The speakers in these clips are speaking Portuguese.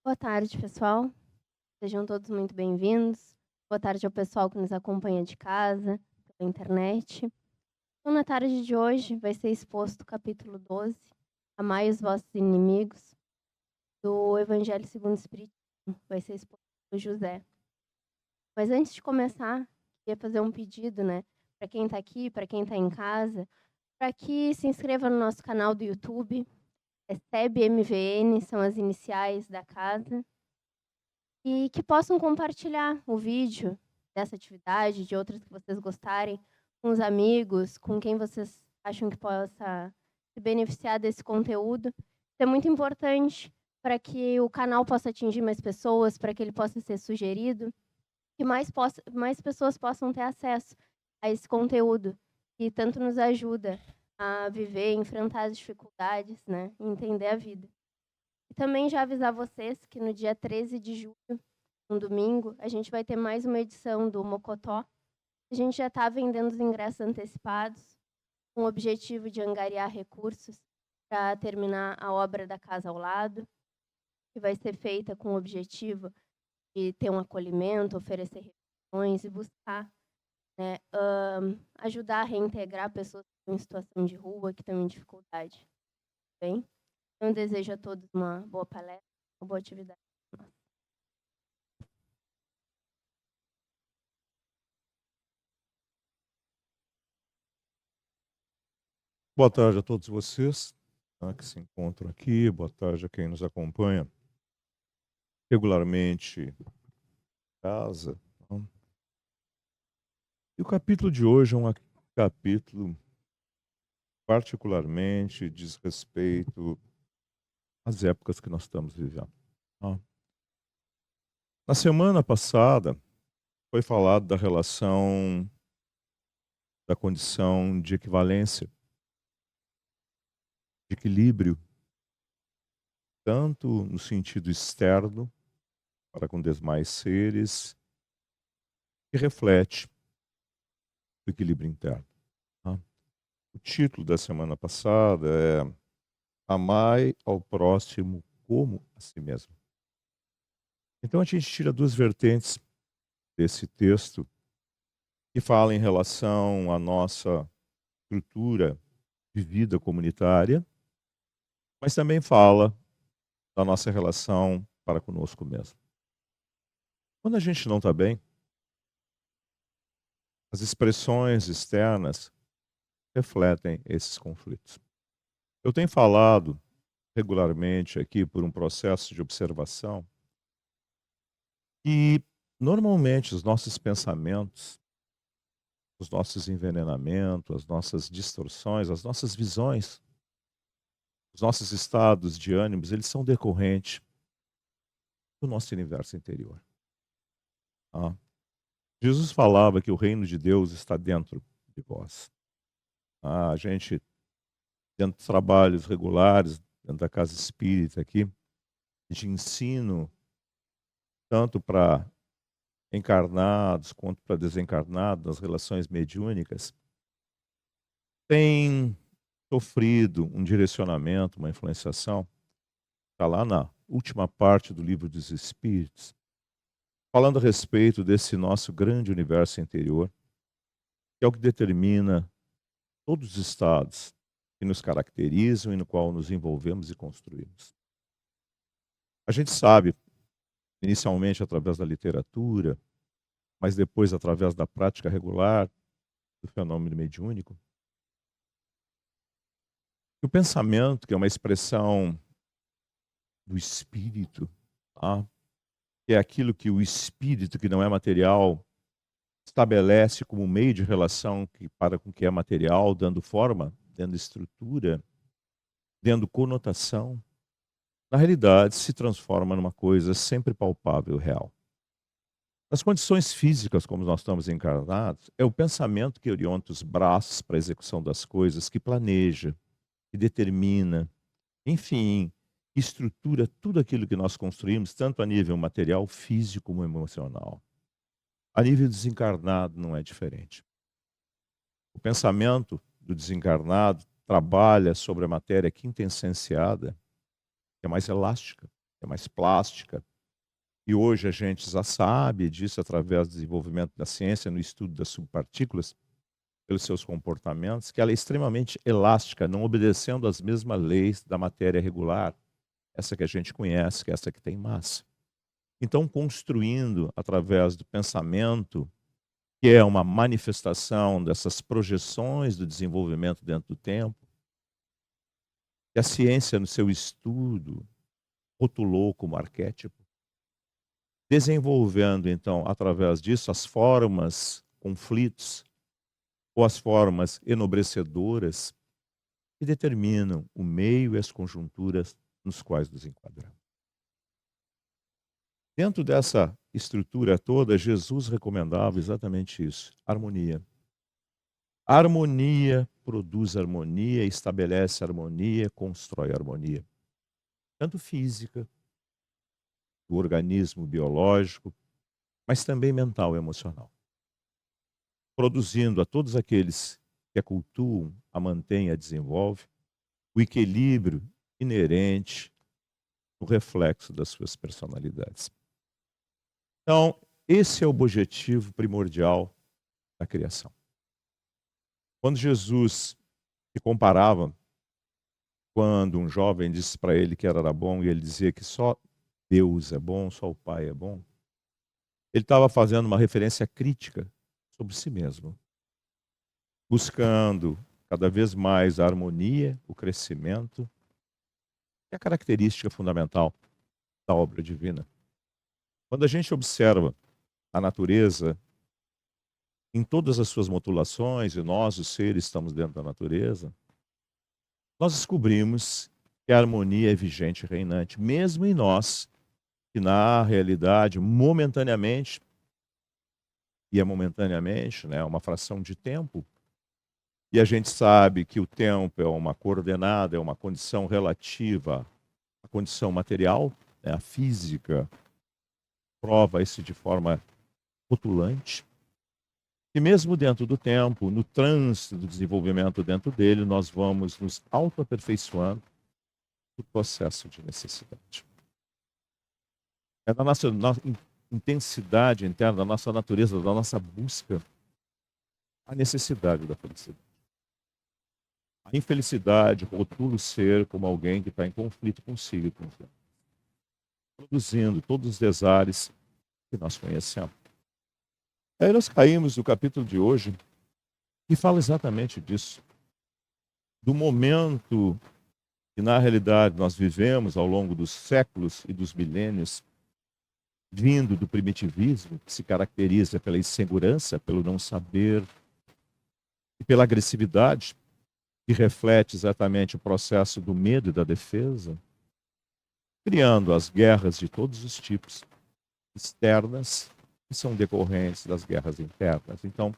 Boa tarde, pessoal. Sejam todos muito bem-vindos. Boa tarde ao pessoal que nos acompanha de casa, pela internet. Então, na tarde de hoje, vai ser exposto o capítulo 12, Amai os vossos inimigos, do Evangelho segundo o Espiritismo. Vai ser exposto por José. Mas antes de começar, queria fazer um pedido, né? Para quem está aqui, para quem está em casa, para que se inscreva no nosso canal do YouTube. É SEBMVN, são as iniciais da casa. E que possam compartilhar o vídeo dessa atividade, de outras que vocês gostarem, com os amigos, com quem vocês acham que possa se beneficiar desse conteúdo. Isso é muito importante para que o canal possa atingir mais pessoas, para que ele possa ser sugerido, que mais pessoas possam ter acesso a esse conteúdo, que tanto nos ajuda a viver, enfrentar as dificuldades, né, e entender a vida. E também já avisar vocês que no dia 13 de julho, um domingo, a gente vai ter mais uma edição do Mocotó. A gente já está vendendo os ingressos antecipados, com o objetivo de angariar recursos para terminar a obra da Casa ao Lado, que vai ser feita com o objetivo de ter um acolhimento, oferecer refeições e buscar, né, ajudar a reintegrar pessoas que estão em situação de rua, que estão em dificuldade. Bem? Então, eu desejo a todos uma boa palestra, uma boa atividade. Boa tarde a todos vocês, tá, que se encontram aqui. Boa tarde a quem nos acompanha regularmente em casa. Tá. E o capítulo de hoje é um capítulo particularmente diz respeito às épocas que nós estamos vivendo. Tá. Na semana passada foi falado da relação da condição de equivalência, de equilíbrio, tanto no sentido externo para com demais seres, que reflete o equilíbrio interno. Tá. O título da semana passada é Amai ao próximo como a si mesmo. Então a gente tira duas vertentes desse texto que fala em relação à nossa estrutura de vida comunitária, mas também fala da nossa relação para conosco mesmo. Quando a gente não está bem, as expressões externas refletem esses conflitos. Eu tenho falado regularmente aqui por um processo de observação e normalmente os nossos pensamentos, os nossos envenenamentos, as nossas distorções, as nossas visões, os nossos estados de ânimos, eles são decorrentes do nosso universo interior. Tá? Jesus falava que o reino de Deus está dentro de vós. A gente, dentro dos trabalhos regulares, dentro da casa espírita aqui, de ensino, tanto para encarnados quanto para desencarnados, nas relações mediúnicas, tem sofrido um direcionamento, uma influenciação, está lá na última parte do Livro dos Espíritos, falando a respeito desse nosso grande universo interior, que é o que determina todos os estados que nos caracterizam e no qual nos envolvemos e construímos. A gente sabe, inicialmente através da literatura, mas depois através da prática regular do fenômeno mediúnico, que o pensamento, que é uma expressão do espírito, tá? Que é aquilo que o espírito, que não é material, estabelece como meio de relação para com o que é material, dando forma, dando estrutura, dando conotação, na realidade se transforma numa coisa sempre palpável, real. Nas condições físicas como nós estamos encarnados, é o pensamento que orienta os braços para a execução das coisas, que planeja, que determina, enfim, que estrutura tudo aquilo que nós construímos, tanto a nível material, físico como emocional. A nível desencarnado não é diferente. O pensamento do desencarnado trabalha sobre a matéria quintessenciada, que é mais elástica, é é mais plástica. E hoje a gente já sabe disso através do desenvolvimento da ciência no estudo das subpartículas, pelos seus comportamentos, que ela é extremamente elástica, não obedecendo às mesmas leis da matéria regular, essa que a gente conhece, que é essa que tem massa. Então, construindo através do pensamento, que é uma manifestação dessas projeções do desenvolvimento dentro do tempo, que a ciência, no seu estudo, rotulou como arquétipo, desenvolvendo, então, através disso, as formas, conflitos, ou as formas enobrecedoras que determinam o meio e as conjunturas nos quais nos enquadramos. Dentro dessa estrutura toda, Jesus recomendava exatamente isso: harmonia. A harmonia produz harmonia, estabelece harmonia, constrói harmonia. Tanto física, do organismo biológico, mas também mental e emocional. Produzindo a todos aqueles que a cultuam, a mantêm, a desenvolvem, o equilíbrio inerente, o reflexo das suas personalidades. Então, esse é o objetivo primordial da criação. Quando Jesus se comparava, quando um jovem disse para ele que era bom e ele dizia que só Deus é bom, só o Pai é bom, ele estava fazendo uma referência crítica sobre si mesmo, buscando cada vez mais a harmonia, o crescimento, que é a característica fundamental da obra divina. Quando a gente observa a natureza em todas as suas modulações, e nós, os seres, estamos dentro da natureza, nós descobrimos que a harmonia é vigente e reinante, mesmo em nós, que na realidade, momentaneamente, e é momentaneamente, né, uma fração de tempo, e a gente sabe que o tempo é uma coordenada, é uma condição relativa à condição material, né, a física prova isso de forma rotulante. E mesmo dentro do tempo, no trânsito do desenvolvimento dentro dele, nós vamos nos autoaperfeiçoando no processo de necessidade. É da nossa intensidade interna, da nossa natureza, da nossa busca, a necessidade da felicidade. A infelicidade rotula o ser como alguém que está em conflito consigo e com Deus, produzindo todos os desares que nós conhecemos. Aí nós caímos no capítulo de hoje, que fala exatamente disso. Do momento que, na realidade, nós vivemos ao longo dos séculos e dos milênios, vindo do primitivismo, que se caracteriza pela insegurança, pelo não saber, e pela agressividade, que reflete exatamente o processo do medo e da defesa, criando as guerras de todos os tipos, externas, que são decorrentes das guerras internas. Então,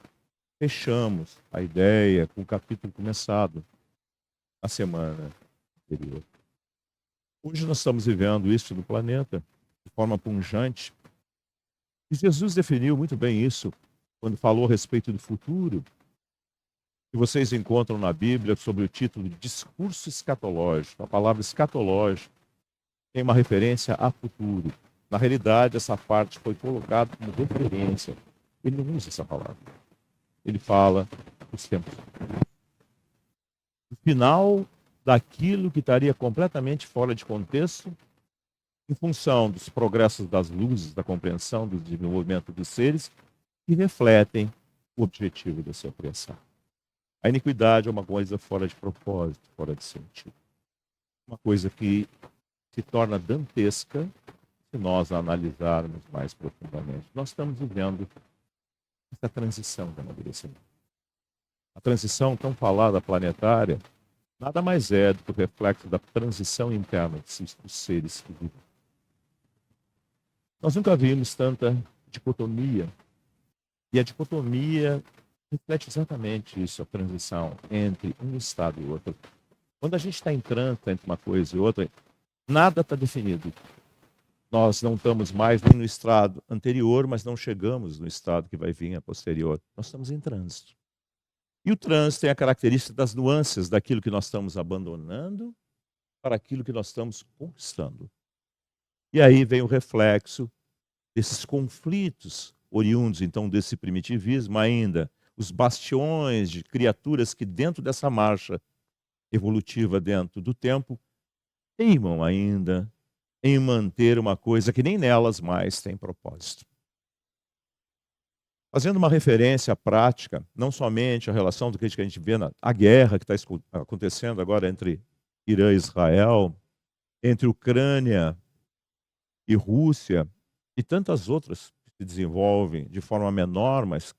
fechamos a ideia com o capítulo começado na semana anterior. Hoje nós estamos vivendo isso no planeta de forma pungente. E Jesus definiu muito bem isso quando falou a respeito do futuro, que vocês encontram na Bíblia sob o título de discurso escatológico. A palavra escatológico tem uma referência a futuro. Na realidade, essa parte foi colocada como referência. Ele não usa essa palavra. Ele fala dos tempos. O final daquilo que estaria completamente fora de contexto, em função dos progressos das luzes, da compreensão, do desenvolvimento dos seres, que refletem o objetivo da sua criação. A iniquidade é uma coisa fora de propósito, fora de sentido. Uma coisa que se torna dantesca se nós a analisarmos mais profundamente. Nós estamos vivendo essa transição do amadurecimento. A transição tão falada planetária nada mais é do que o reflexo da transição interna dos seres que vivem. Nós nunca vimos tanta dicotomia. E a dicotomia reflete exatamente isso, a transição entre um estado e outro. Quando a gente está em trânsito entre uma coisa e outra, nada está definido. Nós não estamos mais nem no estado anterior, mas não chegamos no estado que vai vir a posterior. Nós estamos em trânsito. E o trânsito tem a característica das nuances daquilo que nós estamos abandonando para aquilo que nós estamos conquistando. E aí vem o reflexo desses conflitos oriundos, então, desse primitivismo ainda, os bastiões de criaturas que dentro dessa marcha evolutiva dentro do tempo, teimam ainda em manter uma coisa que nem nelas mais tem propósito. Fazendo uma referência prática, não somente a relação do que a gente vê na a guerra que está acontecendo agora entre Irã e Israel, entre Ucrânia e Rússia, e tantas outras que se desenvolvem de forma menor, mas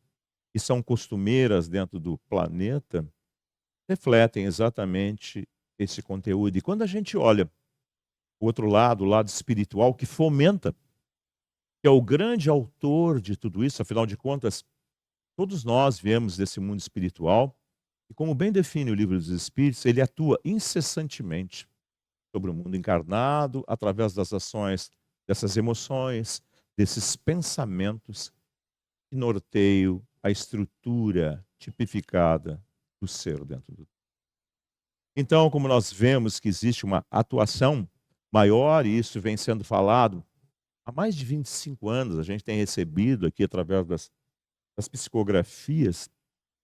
que são costumeiras dentro do planeta, refletem exatamente esse conteúdo. E quando a gente olha o outro lado, o lado espiritual, que fomenta, que é o grande autor de tudo isso, afinal de contas, todos nós viemos desse mundo espiritual, e como bem define o Livro dos Espíritos, ele atua incessantemente sobre o mundo encarnado, através das ações, dessas emoções, desses pensamentos que norteiam a estrutura tipificada do ser dentro do. Então, como nós vemos que existe uma atuação maior, e isso vem sendo falado há mais de 25 anos, a gente tem recebido aqui, através das psicografias,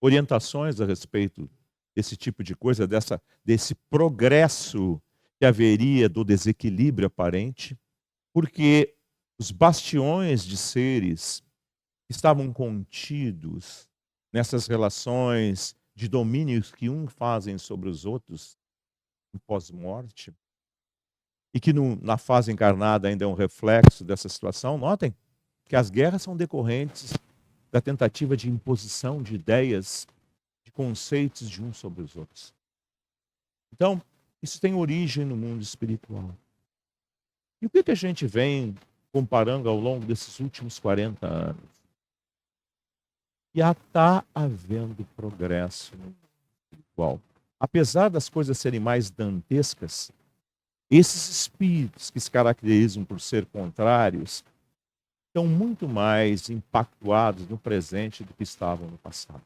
orientações a respeito desse tipo de coisa, desse progresso que haveria do desequilíbrio aparente, porque os bastiões de seres que estavam contidos nessas relações de domínios que uns fazem sobre os outros no pós-morte, e que na fase encarnada ainda é um reflexo dessa situação. Notem que as guerras são decorrentes da tentativa de imposição de ideias, de conceitos de uns sobre os outros. Então, isso tem origem no mundo espiritual. E o que a gente vem comparando ao longo desses últimos 40 anos? Já está havendo progresso no mundo espiritual. Apesar das coisas serem mais dantescas, esses espíritos que se caracterizam por ser contrários estão muito mais impactuados no presente do que estavam no passado.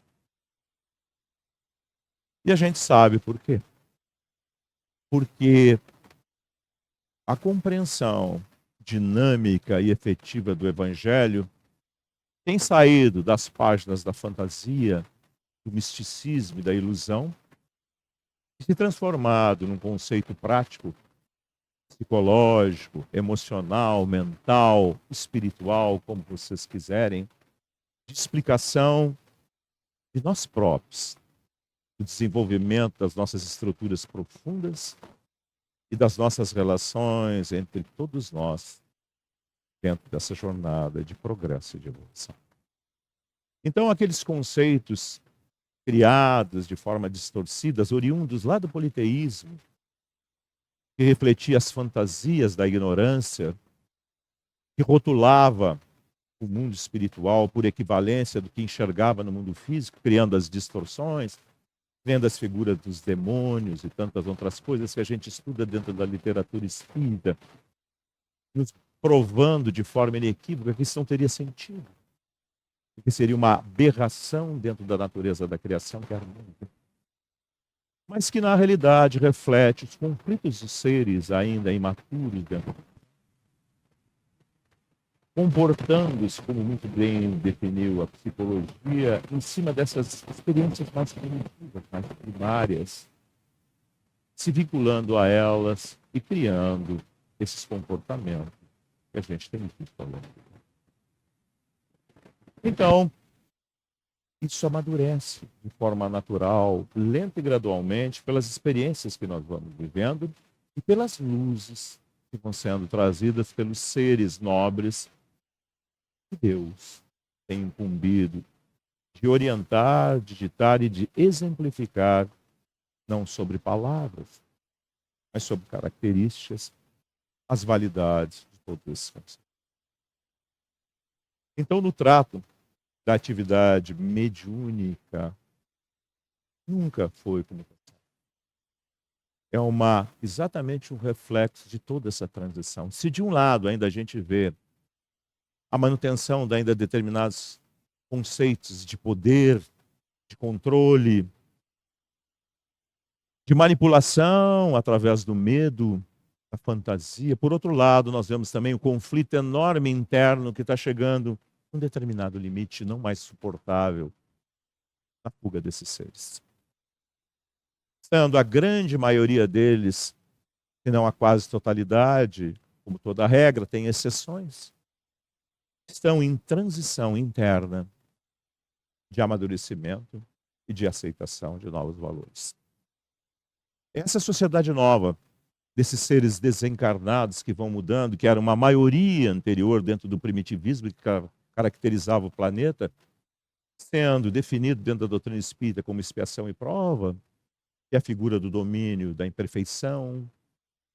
E a gente sabe por quê. Porque a compreensão dinâmica e efetiva do Evangelho tem saído das páginas da fantasia, do misticismo e da ilusão e se transformado num conceito prático, psicológico, emocional, mental, espiritual, como vocês quiserem, de explicação de nós próprios, do desenvolvimento das nossas estruturas profundas e das nossas relações entre todos nós dentro dessa jornada de progresso e de evolução. Então, aqueles conceitos criados de forma distorcida, oriundos lá do politeísmo, que refletia as fantasias da ignorância, que rotulava o mundo espiritual por equivalência do que enxergava no mundo físico, criando as distorções, criando as figuras dos demônios e tantas outras coisas que a gente estuda dentro da literatura espírita, nos provando de forma inequívoca que isso não teria sentido, que seria uma aberração dentro da natureza da criação que é harmônica, mas que na realidade reflete os conflitos dos seres ainda imaturos dentro, comportando-se, como muito bem definiu a psicologia, em cima dessas experiências mais primitivas, mais primárias, se vinculando a elas e criando esses comportamentos que a gente tem visto ao longo do tempo. Então, isso amadurece de forma natural, lenta e gradualmente, pelas experiências que nós vamos vivendo e pelas luzes que vão sendo trazidas pelos seres nobres que Deus tem incumbido de orientar, de ditar e de exemplificar, não sobre palavras, mas sobre características, as validades de todos esses conceitos. Então, no trato da atividade mediúnica, nunca foi como é exatamente um reflexo de toda essa transição. Se de um lado ainda a gente vê a manutenção de ainda determinados conceitos de poder, de controle, de manipulação através do medo, da fantasia. Por outro lado, nós vemos também o conflito enorme interno que está chegando a um determinado limite não mais suportável na fuga desses seres. Sendo a grande maioria deles, se não a quase totalidade, como toda regra, tem exceções, estão em transição interna de amadurecimento e de aceitação de novos valores. Essa sociedade nova, desses seres desencarnados que vão mudando, que era uma maioria anterior dentro do primitivismo que caracterizava o planeta, sendo definido dentro da doutrina espírita como expiação e prova, que é a figura do domínio da imperfeição,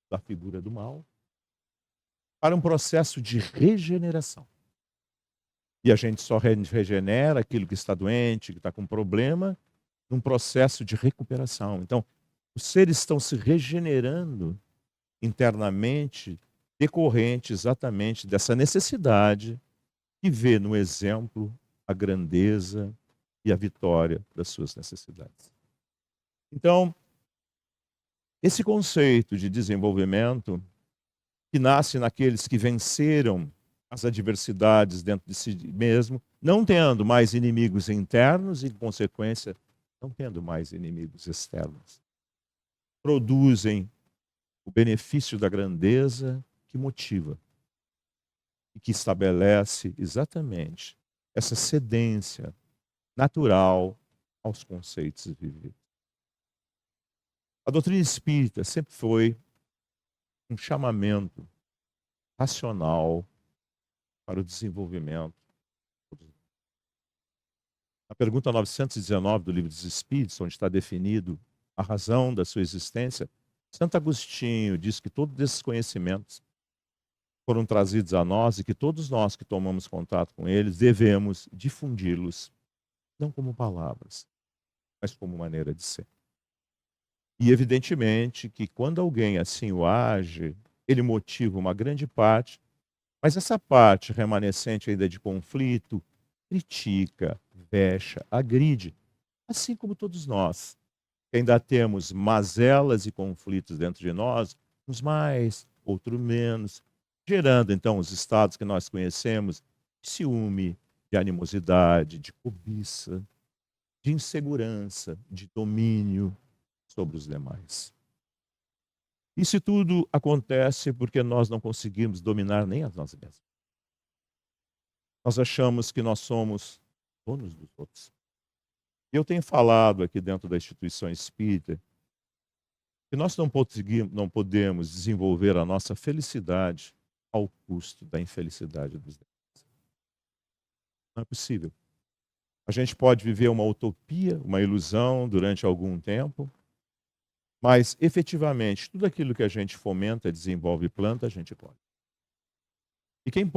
da figura do mal, para um processo de regeneração. E a gente só regenera aquilo que está doente, que está com problema, num processo de recuperação. Então, os seres estão se regenerando internamente, decorrente exatamente dessa necessidade de ver no exemplo a grandeza e a vitória das suas necessidades. Então, esse conceito de desenvolvimento, que nasce naqueles que venceram as adversidades dentro de si mesmo, não tendo mais inimigos internos e, em consequência, não tendo mais inimigos externos, produzem o benefício da grandeza que motiva e que estabelece exatamente essa cedência natural aos conceitos vividos. A doutrina espírita sempre foi um chamamento racional para o desenvolvimento. Na pergunta 919 do Livro dos Espíritos, onde está definido a razão da sua existência, Santo Agostinho diz que todos esses conhecimentos foram trazidos a nós e que todos nós que tomamos contato com eles devemos difundi-los, não como palavras, mas como maneira de ser. E evidentemente que quando alguém assim o age, ele motiva uma grande parte, mas essa parte remanescente ainda de conflito, critica, vexa, agride, assim como todos nós, que ainda temos mazelas e conflitos dentro de nós, uns mais, outros menos, gerando então os estados que nós conhecemos de ciúme, de animosidade, de cobiça, de insegurança, de domínio sobre os demais. Isso tudo acontece porque nós não conseguimos dominar nem a nós mesmos. Nós achamos que nós somos donos dos outros. Eu tenho falado aqui dentro da instituição espírita que nós não podemos desenvolver a nossa felicidade ao custo da infelicidade dos demais. Não é possível. A gente pode viver uma utopia, uma ilusão durante algum tempo, mas efetivamente tudo aquilo que a gente fomenta, desenvolve e planta, a gente colhe. E quem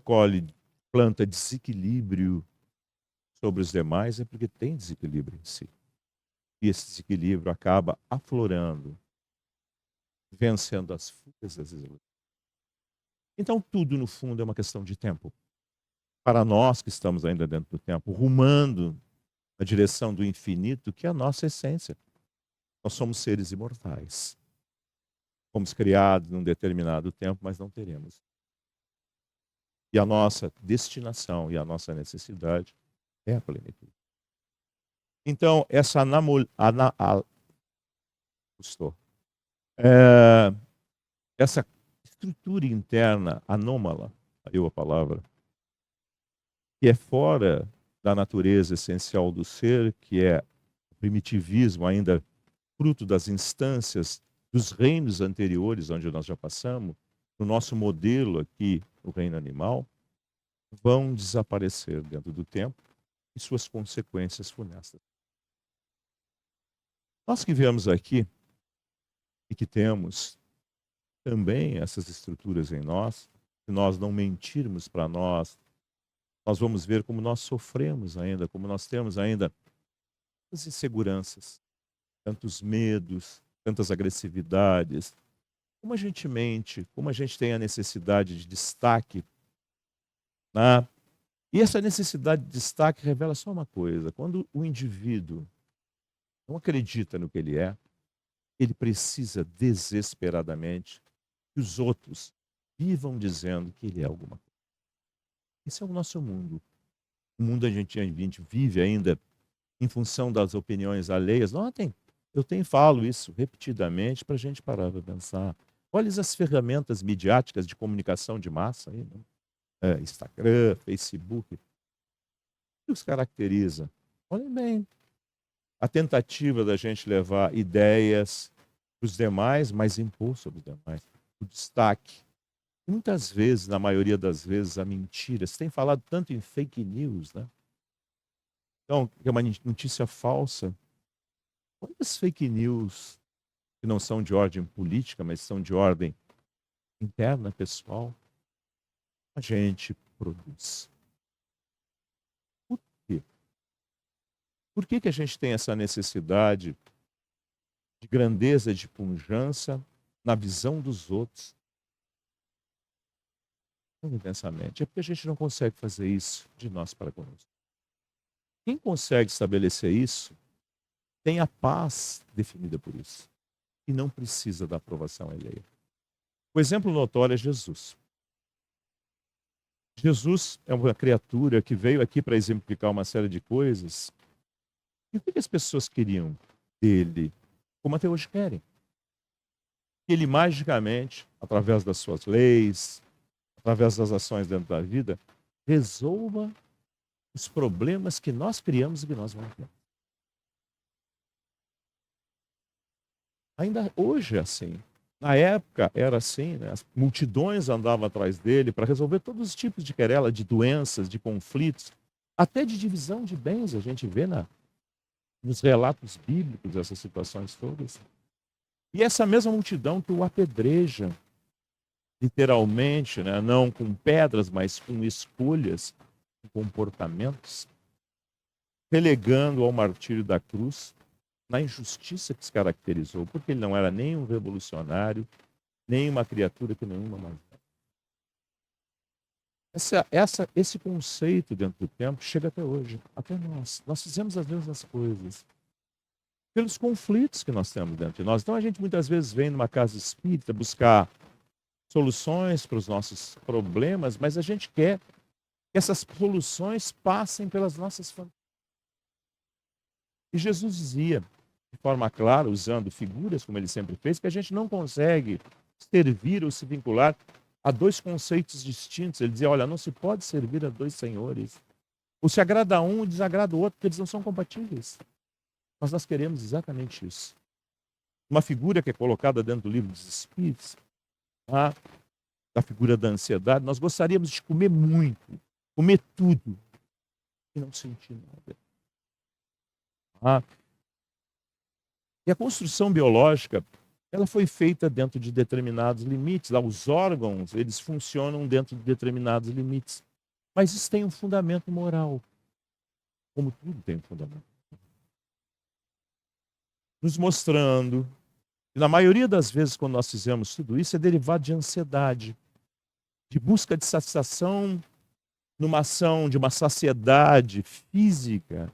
colhe, planta desequilíbrio sobre os demais é porque tem desequilíbrio em si. E esse desequilíbrio acaba aflorando, vencendo as fugas das ilusões. Então tudo no fundo é uma questão de tempo. Para nós que estamos ainda dentro do tempo, rumando na direção do infinito, que é a nossa essência. Nós somos seres imortais. Fomos criados num determinado tempo, mas não teremos. E a nossa destinação e a nossa necessidade é a plenitude. Então, essa estrutura interna anômala, saiu a palavra, que é fora da natureza essencial do ser, que é o primitivismo ainda fruto das instâncias dos reinos anteriores, onde nós já passamos, no nosso modelo aqui, o reino animal, vão desaparecer dentro do tempo e suas consequências funestas. Nós que viemos aqui e que temos também essas estruturas em nós, se nós não mentirmos para nós, nós vamos ver como nós sofremos ainda, como nós temos ainda tantas inseguranças, tantos medos, tantas agressividades, como a gente mente, como a gente tem a necessidade de destaque, né? E essa necessidade de destaque revela só uma coisa: quando o indivíduo não acredita no que ele precisa desesperadamente que os outros vivam dizendo que ele é alguma coisa. Esse é o nosso mundo. O mundo a gente vive ainda em função das opiniões alheias. Notem, falo isso repetidamente para a gente parar para pensar. Olha as ferramentas midiáticas de comunicação de massa aí, né? Instagram, Facebook. O que os caracteriza? Olhem bem, a tentativa da gente levar ideias para os demais, mas impor sobre os demais. O destaque. Muitas vezes, na maioria das vezes, a mentira. Você tem falado tanto em fake news, né? Então, é uma notícia falsa. Quantas fake news que não são de ordem política, mas são de ordem interna, pessoal, a gente produz? Por quê? Por que a gente tem essa necessidade de grandeza, de pujança na visão dos outros? Intensamente. É porque a gente não consegue fazer isso de nós para conosco. Quem consegue estabelecer isso tem a paz definida por isso e não precisa da aprovação alheia. O exemplo notório é Jesus. Jesus é uma criatura que veio aqui para exemplificar uma série de coisas. E o que as pessoas queriam dele, como até hoje querem? Que ele magicamente, através das suas leis, através das ações dentro da vida, resolva os problemas que nós criamos e que nós vamos ter. Ainda hoje é assim. Na época era assim, né? As multidões andavam atrás dele para resolver todos os tipos de querela, de doenças, de conflitos, até de divisão de bens. A gente vê nos relatos bíblicos essas situações todas. E essa mesma multidão que o apedreja, literalmente, né? Não com pedras, mas com escolhas, com comportamentos, relegando ao martírio da cruz, na injustiça que se caracterizou, porque ele não era nem um revolucionário, nem uma criatura que nenhuma mais. Esse conceito dentro do tempo chega até hoje, até nós. Nós fizemos as mesmas coisas pelos conflitos que nós temos dentro de nós. Então a gente muitas vezes vem numa casa espírita buscar soluções para os nossos problemas, mas a gente quer que essas soluções passem pelas nossas famílias. E Jesus dizia, de forma clara, usando figuras, como ele sempre fez, que a gente não consegue servir ou se vincular a dois conceitos distintos. Ele dizia, olha, não se pode servir a dois senhores. Ou se agrada um e desagrada o outro, porque eles não são compatíveis. Mas nós queremos exatamente isso. Uma figura que é colocada dentro do livro dos Espíritos, da figura da ansiedade, nós gostaríamos de comer muito, comer tudo, e não sentir nada. E a construção biológica, ela foi feita dentro de determinados limites. Os órgãos, eles funcionam dentro de determinados limites. Mas isso tem um fundamento moral. Como tudo tem um fundamento. Nos mostrando, e na maioria das vezes quando nós fizemos tudo isso, é derivado de ansiedade, de busca de satisfação numa ação de uma saciedade física,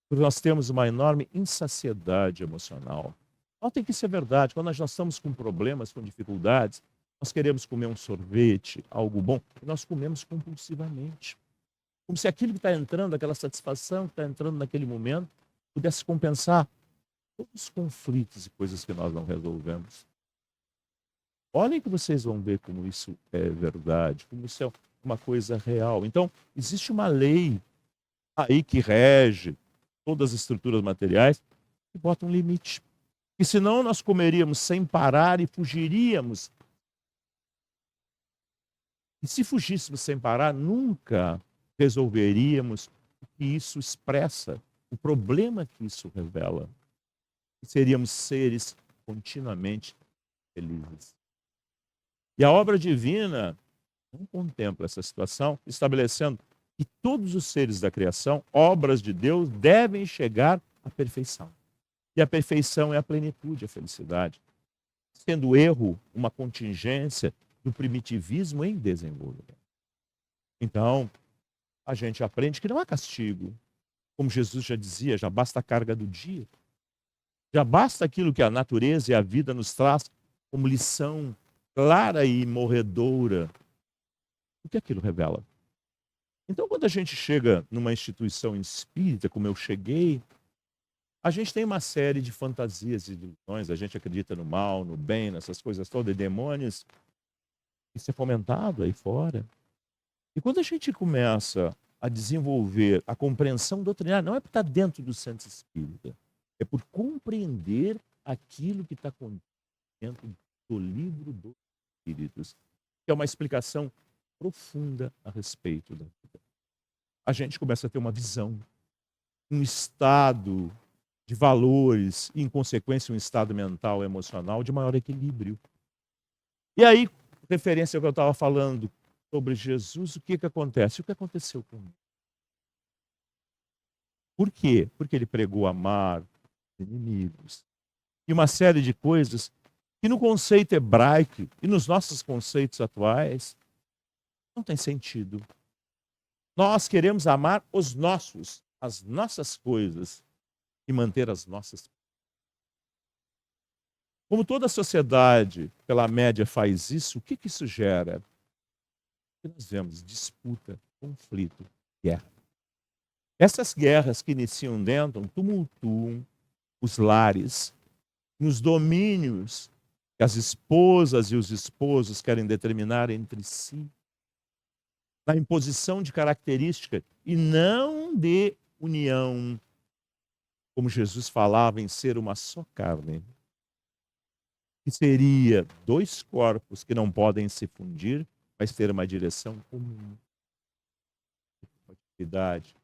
porque nós temos uma enorme insaciedade emocional. Notem que isso é verdade. Quando nós estamos com problemas, com dificuldades, nós queremos comer um sorvete, algo bom, e nós comemos compulsivamente. Como se aquilo que está entrando, aquela satisfação que está entrando naquele momento, pudesse compensar todos os conflitos e coisas que nós não resolvemos. Olhem que vocês vão ver como isso é verdade, como isso é uma coisa real. Então, existe uma lei aí que rege todas as estruturas materiais, que bota um limite. E senão nós comeríamos sem parar e fugiríamos. E se fugíssemos sem parar, nunca resolveríamos o que isso expressa, o problema que isso revela. E seríamos seres continuamente felizes. E a obra divina não contempla essa situação, estabelecendo que todos os seres da criação, obras de Deus, devem chegar à perfeição. E a perfeição é a plenitude, a felicidade. Sendo o erro uma contingência do primitivismo em desenvolvimento. Então, a gente aprende que não há castigo. Como Jesus já dizia, já basta a carga do dia. Já basta aquilo que a natureza e a vida nos traz como lição clara e morredora. O que aquilo revela? Então, quando a gente chega numa instituição espírita, como eu cheguei, a gente tem uma série de fantasias e ilusões. A gente acredita no mal, no bem, nessas coisas todas, e demônios. Isso é fomentado aí fora. E quando a gente começa a desenvolver a compreensão doutrinária, não é por estar dentro do centro espírita, é por compreender aquilo que está dentro do livro dos Espíritos, que é uma explicação profunda a respeito da vida. A gente começa a ter uma visão, um estado de valores e, em consequência, um estado mental e emocional de maior equilíbrio. E aí, referência ao que eu estava falando sobre Jesus, o que acontece? O que aconteceu comigo? Por quê? Porque ele pregou amar os inimigos. E uma série de coisas que no conceito hebraico e nos nossos conceitos atuais não tem sentido. Nós queremos amar os nossos, as nossas coisas e manter as nossas. Como toda a sociedade, pela média, faz isso, o que isso gera? O que nós vemos? Disputa, conflito, guerra. Essas guerras que iniciam dentro tumultuam os lares, nos domínios que as esposas e os esposos querem determinar entre si, na imposição de características e não de união, como Jesus falava em ser uma só carne, que seria dois corpos que não podem se fundir, mas ter uma direção comum, por atividade,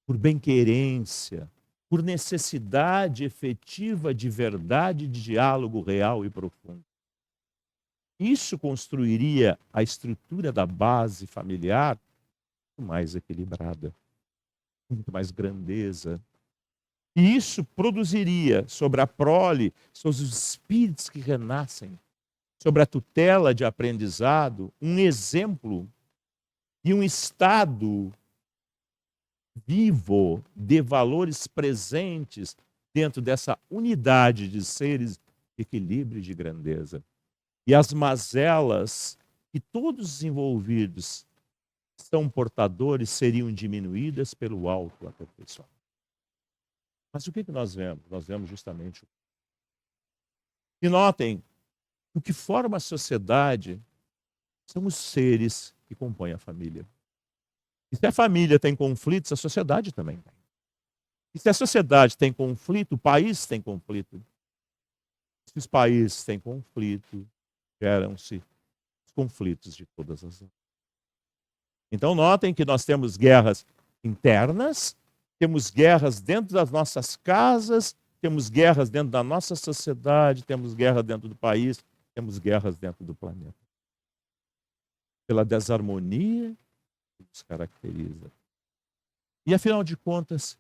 por bem-querência, por necessidade efetiva de verdade, de diálogo real e profundo. Isso construiria a estrutura da base familiar muito mais equilibrada, muito mais grandeza. E isso produziria sobre a prole, sobre os espíritos que renascem, sobre a tutela de aprendizado, um exemplo e um estado vivo de valores presentes dentro dessa unidade de seres de equilíbrio e de grandeza. E as mazelas que todos os envolvidos são portadores seriam diminuídas pelo autoaperfeiçoamento. Mas o que nós vemos? Nós vemos justamente. E notem, o que forma a sociedade são os seres que compõem a família. E se a família tem conflitos, a sociedade também tem. E se a sociedade tem conflito, o país tem conflito. Se os países têm conflito, geram-se os conflitos de todas as áreas. Então notem que nós temos guerras internas, temos guerras dentro das nossas casas, temos guerras dentro da nossa sociedade, temos guerra dentro do país, temos guerras dentro do planeta. Pela desarmonia que nos caracteriza. E afinal de contas,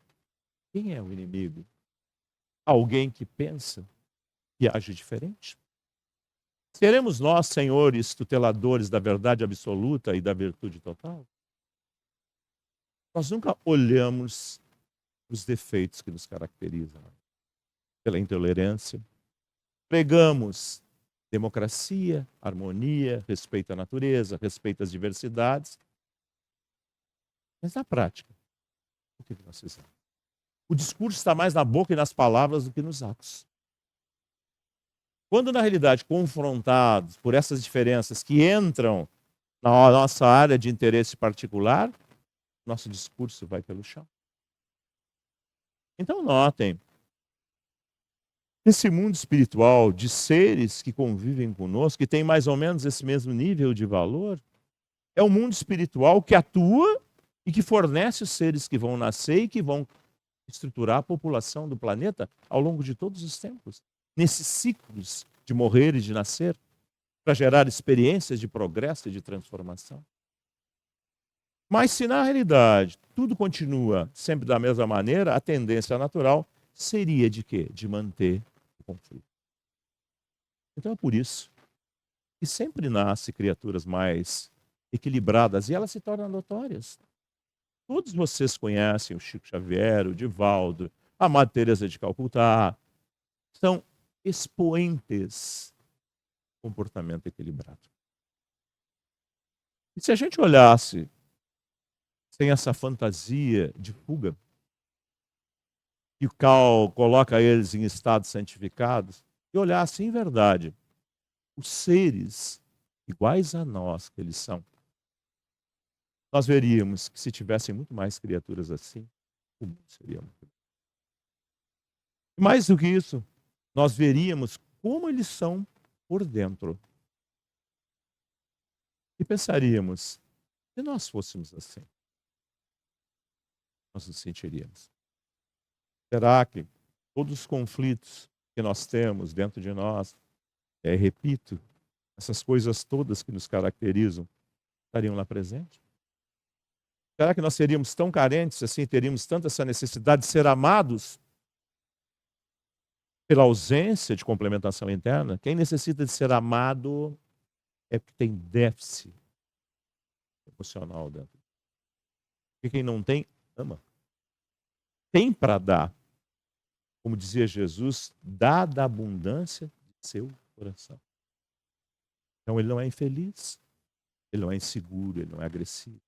quem é o inimigo? Alguém que pensa, que age diferente? Seremos nós, senhores, tuteladores da verdade absoluta e da virtude total? Nós nunca olhamos os defeitos que nos caracterizam. Pela intolerância, pregamos democracia, harmonia, respeito à natureza, respeito às diversidades. Mas na prática, o que nós fizemos? O discurso está mais na boca e nas palavras do que nos atos. Quando, na realidade, confrontados por essas diferenças que entram na nossa área de interesse particular, nosso discurso vai pelo chão. Então, notem, esse mundo espiritual de seres que convivem conosco, que tem mais ou menos esse mesmo nível de valor, é um mundo espiritual que atua e que fornece os seres que vão nascer e que vão estruturar a população do planeta ao longo de todos os tempos. Nesses ciclos de morrer e de nascer, para gerar experiências de progresso e de transformação. Mas se na realidade tudo continua sempre da mesma maneira, a tendência natural seria de quê? De manter o conflito. Então é por isso que sempre nascem criaturas mais equilibradas e elas se tornam notórias. Todos vocês conhecem o Chico Xavier, o Divaldo, a Madre Teresa de Calcutá. São expoentes comportamento equilibrado. E se a gente olhasse sem essa fantasia de fuga, que o Cal coloca eles em estados santificados, e olhasse em verdade os seres iguais a nós que eles são, nós veríamos que se tivessem muito mais criaturas assim, o mundo seria muito melhor. Mais do que isso, nós veríamos como eles são por dentro. E pensaríamos, se nós fôssemos assim, nós nos sentiríamos. Será que todos os conflitos que nós temos dentro de nós, repito, essas coisas todas que nos caracterizam, estariam lá presentes? Será que nós seríamos tão carentes assim, teríamos tanta essa necessidade de ser amados pela ausência de complementação interna? Quem necessita de ser amado é porque tem déficit emocional dentro. Porque quem não tem, ama. Tem para dar. Como dizia Jesus, dá da abundância de seu coração. Então ele não é infeliz, ele não é inseguro, ele não é agressivo.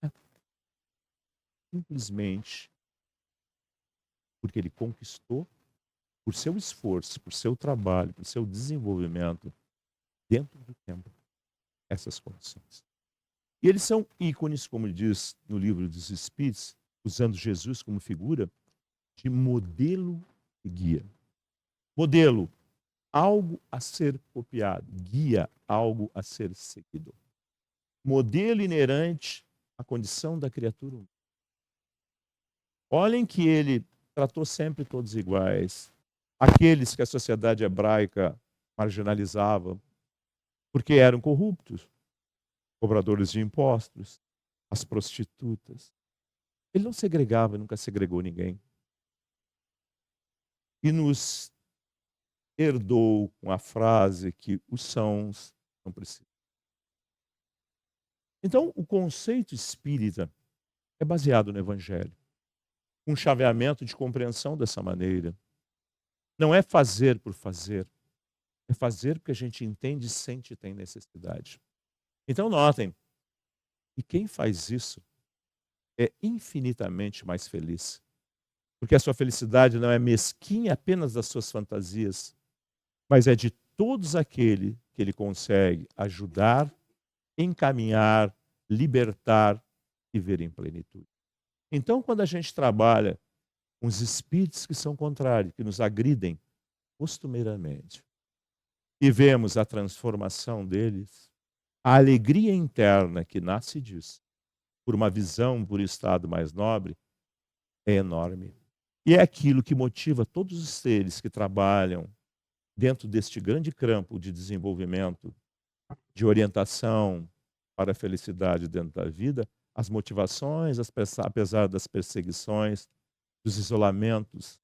É simplesmente porque ele conquistou, por seu esforço, por seu trabalho, por seu desenvolvimento, dentro do tempo, essas condições. E eles são ícones, como diz no livro dos Espíritos, usando Jesus como figura, de modelo e guia. Modelo, algo a ser copiado. Guia, algo a ser seguido. Modelo inerente à condição da criatura humana. Olhem que ele tratou sempre todos iguais. Aqueles que a sociedade hebraica marginalizava, porque eram corruptos, cobradores de impostos, as prostitutas. Ele não segregava, nunca segregou ninguém. E nos herdou com a frase que os sãos não precisam. Então, o conceito espírita é baseado no Evangelho. Um chaveamento de compreensão dessa maneira. Não é fazer por fazer. É fazer porque a gente entende, sente e tem necessidade. Então, notem, e quem faz isso é infinitamente mais feliz. Porque a sua felicidade não é mesquinha apenas das suas fantasias, mas é de todos aqueles que ele consegue ajudar, encaminhar, libertar e ver em plenitude. Então, quando a gente trabalha com os espíritos que são contrários, que nos agridem costumeiramente, e vemos a transformação deles, a alegria interna que nasce disso, por uma visão, por um estado mais nobre, é enorme. E é aquilo que motiva todos os seres que trabalham dentro deste grande campo de desenvolvimento, de orientação para a felicidade dentro da vida, as motivações, apesar das perseguições, dos isolamentos,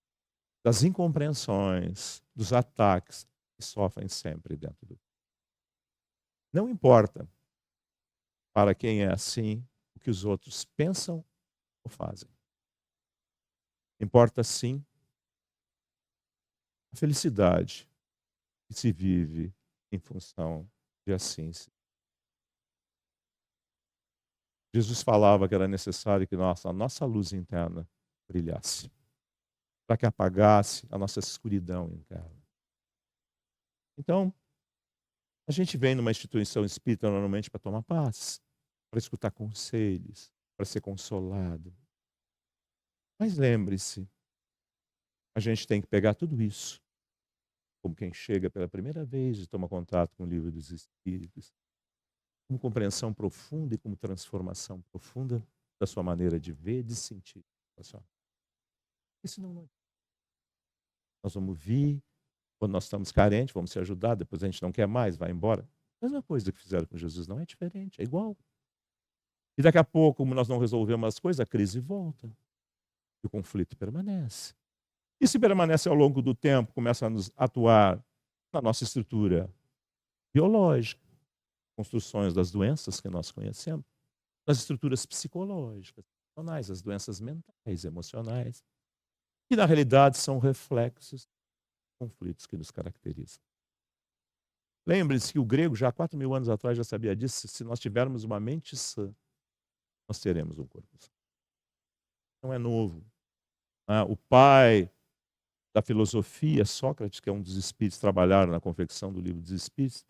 das incompreensões, dos ataques que sofrem sempre dentro do. Não importa para quem é assim o que os outros pensam ou fazem. Importa sim a felicidade que se vive em função de assim ser. Jesus falava que era necessário que a nossa luz interna brilhasse, para que apagasse a nossa escuridão interna. Então, a gente vem numa instituição espírita normalmente para tomar paz, para escutar conselhos, para ser consolado. Mas lembre-se, a gente tem que pegar tudo isso, como quem chega pela primeira vez e toma contato com o livro dos Espíritos, como compreensão profunda e como transformação profunda da sua maneira de ver, de sentir. Porque senão nós vamos vir, quando nós estamos carentes, vamos se ajudar, depois a gente não quer mais, vai embora. A mesma coisa que fizeram com Jesus, não é diferente, é igual. E daqui a pouco, como nós não resolvemos as coisas, a crise volta. E o conflito permanece. E se permanece ao longo do tempo, começa a nos atuar na nossa estrutura biológica, construções das doenças que nós conhecemos, nas estruturas psicológicas, emocionais, as doenças mentais, emocionais, que na realidade são reflexos dos conflitos que nos caracterizam. Lembre-se que o grego, já há 4.000 anos atrás, já sabia disso. Se nós tivermos uma mente sã, nós teremos um corpo sã. Não é novo. O pai da filosofia, Sócrates, que é um dos espíritos, trabalharam na confecção do livro dos Espíritos,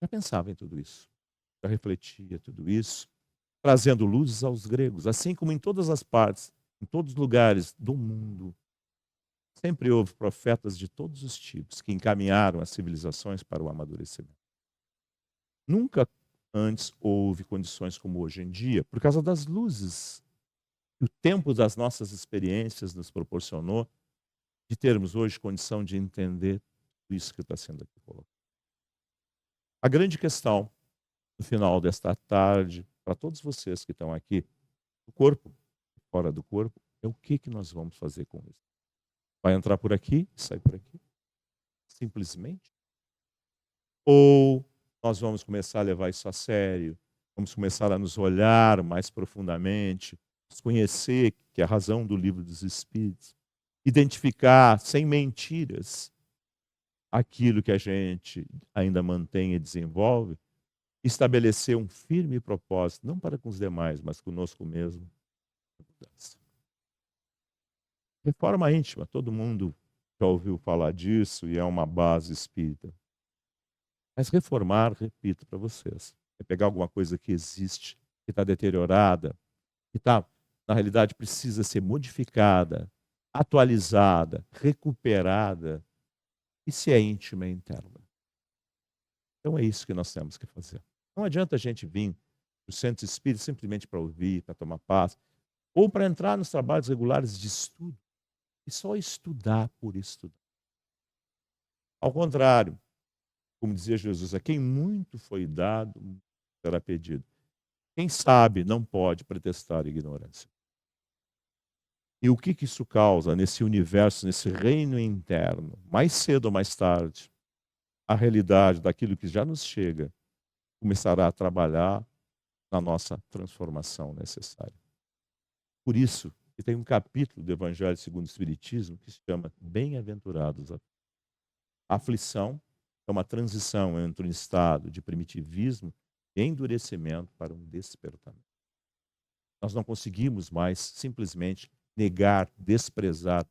já pensava em tudo isso, já refletia tudo isso, trazendo luzes aos gregos, assim como em todas as partes, em todos os lugares do mundo. Sempre houve profetas de todos os tipos que encaminharam as civilizações para o amadurecimento. Nunca antes houve condições como hoje em dia, por causa das luzes que o tempo das nossas experiências nos proporcionou, de termos hoje condição de entender tudo isso que está sendo aqui colocado. A grande questão, no final desta tarde, para todos vocês que estão aqui, do corpo, fora do corpo, é o que nós vamos fazer com isso. Vai entrar por aqui e sair por aqui? Simplesmente? Ou nós vamos começar a levar isso a sério, vamos começar a nos olhar mais profundamente, nos conhecer, que é a razão do livro dos Espíritos, identificar, sem mentiras, aquilo que a gente ainda mantém e desenvolve, estabelecer um firme propósito, não para com os demais, mas conosco mesmo. Reforma íntima, todo mundo já ouviu falar disso e é uma base espírita. Mas reformar, repito para vocês, é pegar alguma coisa que existe, que está deteriorada, que está, na realidade, precisa ser modificada, atualizada, recuperada, e se é íntima, é interna. Então é isso que nós temos que fazer. Não adianta a gente vir para o centro espírita simplesmente para ouvir, para tomar paz, ou para entrar nos trabalhos regulares de estudo, e só estudar por estudar. Ao contrário, como dizia Jesus, a quem muito foi dado, será pedido. Quem sabe não pode pretextar ignorância. E o que isso causa nesse universo, nesse reino interno? Mais cedo ou mais tarde, a realidade daquilo que já nos chega começará a trabalhar na nossa transformação necessária. Por isso, que tem um capítulo do Evangelho segundo o Espiritismo que se chama Bem-aventurados. A aflição é uma transição entre um estado de primitivismo e endurecimento para um despertamento. Nós não conseguimos mais simplesmente negar, desprezar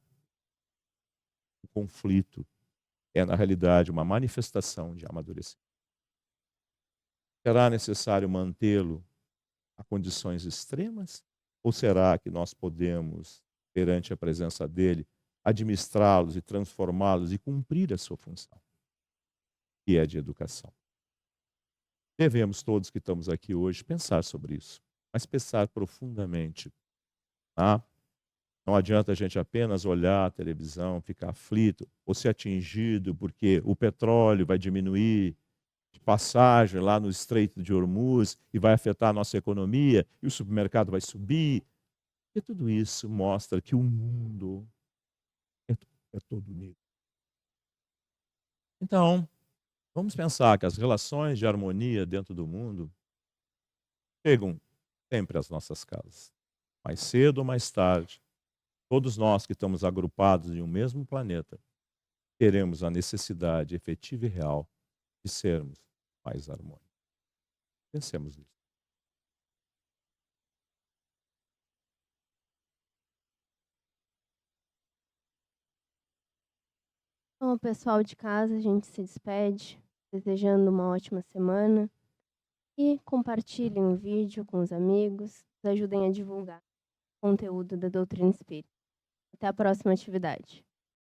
o conflito. É, na realidade, uma manifestação de amadurecimento. Será necessário mantê-lo a condições extremas? Ou será que nós podemos, perante a presença dele, administrá-los e transformá-los e cumprir a sua função, que é de educação? Devemos, todos que estamos aqui hoje, pensar sobre isso, mas pensar profundamente. Tá? Não adianta a gente apenas olhar a televisão, ficar aflito, ou ser atingido porque o petróleo vai diminuir de passagem lá no Estreito de Hormuz e vai afetar a nossa economia, e o supermercado vai subir. E tudo isso mostra que o mundo é todo negro. Então, vamos pensar que as relações de harmonia dentro do mundo chegam sempre às nossas casas. Mais cedo ou mais tarde, todos nós que estamos agrupados em um mesmo planeta, teremos a necessidade efetiva e real de sermos mais harmônicos. Pensemos nisso. Então, pessoal de casa, a gente se despede, desejando uma ótima semana. E compartilhem o vídeo com os amigos, nos ajudem a divulgar o conteúdo da doutrina espírita. Até a próxima atividade.